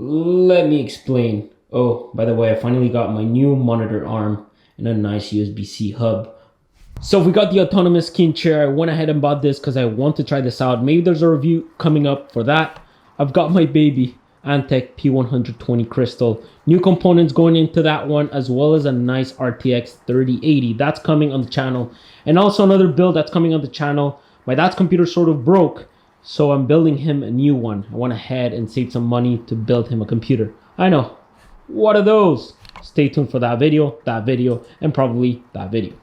Let me explain. Oh, by the way, I finally got my new monitor arm and a nice USB-C hub. So we got the autonomous king chair. I went ahead and bought this because I want to try this out. Maybe there's a review coming up for that. I've got my baby Antec P120 crystal. New components going into that one, as well as a nice RTX 3080. That's coming on the channel. And also another build that's coming on the channel. My dad's computer sort of broke, so I'm building him a new one. I went ahead and saved some money to build him a computer. I know. What are those? Stay tuned for that video, and probably that video.